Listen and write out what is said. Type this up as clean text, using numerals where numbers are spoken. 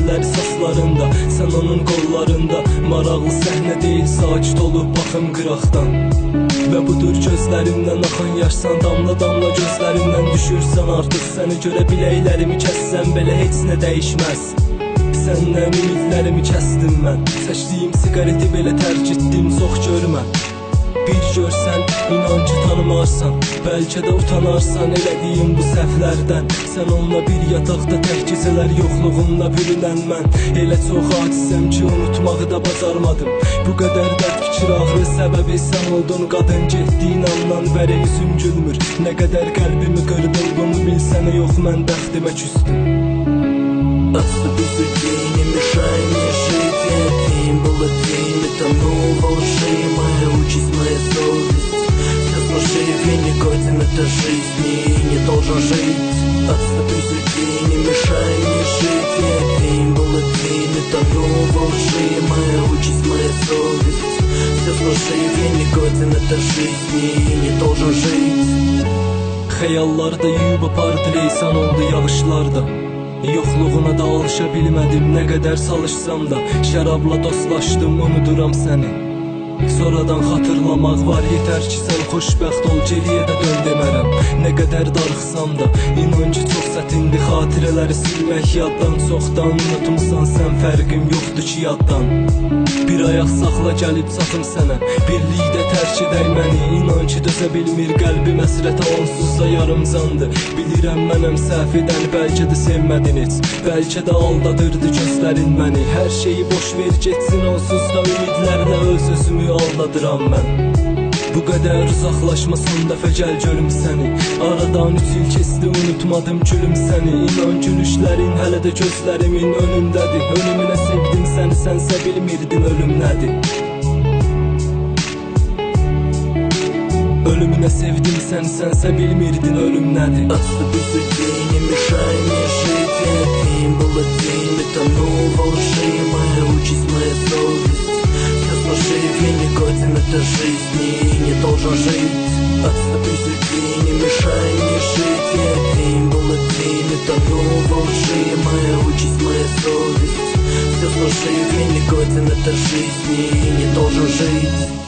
əlləri saslarında, sən onun qollarında. Maraqlı səhnə deyil, sakit olub baxım qıraqdan. Və budur gözlərimdən axan yaşsan, damla damla gözlərimdən düşürsən. Artıq səni görə biləklərimi kəssəm belə heç nə dəyişməz. Səndən ümidlərimi kəsdim mən, çəkdiyim siqareti belə tərk etdim, çox görmə. Bir görsən, inan ki tanımarsan, bəlkə də utanarsan elədiyim bu səhvlərdən. Sən onunla bir yataqda tək gecələr yoxluğunla bürünən mən. Elə çox acizəm ki unutmağı da bacarmadım. Bu qədər dərd fikir ağrı səbəbi sən oldun. Qadın getdiyin andan bəri üzüm gülmür. Nə qədər qəlbimi qırdın bunu bilsənə, yox mən bəxtimə küstüm. Отступи день, не мешай мне жить. Я день был один, и тонул во лжи. Моя участь, моя совесть, все сложив, я не годен этой жизни и не должен жить. Отступи день, не мешай мне жить. Я день был один, и тонул во лжи. Моя участь, моя совесть, все сложив, я не годен этой жизни и не должен жить. Xəyallarda yuyub apardı leysan oldu yağışlarda. Yoxluğuna da alışa bilmədim, nə qədər çalışsam da. Şərabla dostlaşdım, unuduram səni. Sonradan xatırlamaq var, yetər ki sən xoşbəxt ol, geriyə də dön demərəm. Nə qədər darıxsam da, inan ki çox çətindir xatirələri silmək yaddan. Çoxdan unutmusan sən, fərqim yoxdur ki yaddan. Bir ayaq saxla gəlib çatım sənə, birlikdə tərk edək məni. İnan ki dözə bilmir qəlbim əsrətə, onsuz da yarım candı. Bilirəm mənəm səhv edən, bəlkə də sevmədin heç, bəlkə də aldadırdı gözlərin məni. Hər şeyi boş ver getsin, onsuz da ümidlərlə öz özümü aldadıram mən. Bu qədər uzaqlaşmasan dəfə gəl görüm səni. Aradan 3 il keçdi, unutmadım gülüm səni. İnan gülüşlərin hələ də gözlərimin önündədir. Ölümünə sevdim səni, sənsə bilmirdin ölüm nədir. Ölümünə sevdim səni, sənsə bilmirdin ölüm nədir. Отступи день, не мешай мне жить. Я день был один, и тонул во лжи. Моя участь, моя совесть, все сложив, я не годен этой жизни и не должен жить. Отступи день, не мешай мне жить. Я день был один, и тонул во лжи. Моя участь, моя совесть, все сложив, я не годен этой жизни и не должен жить.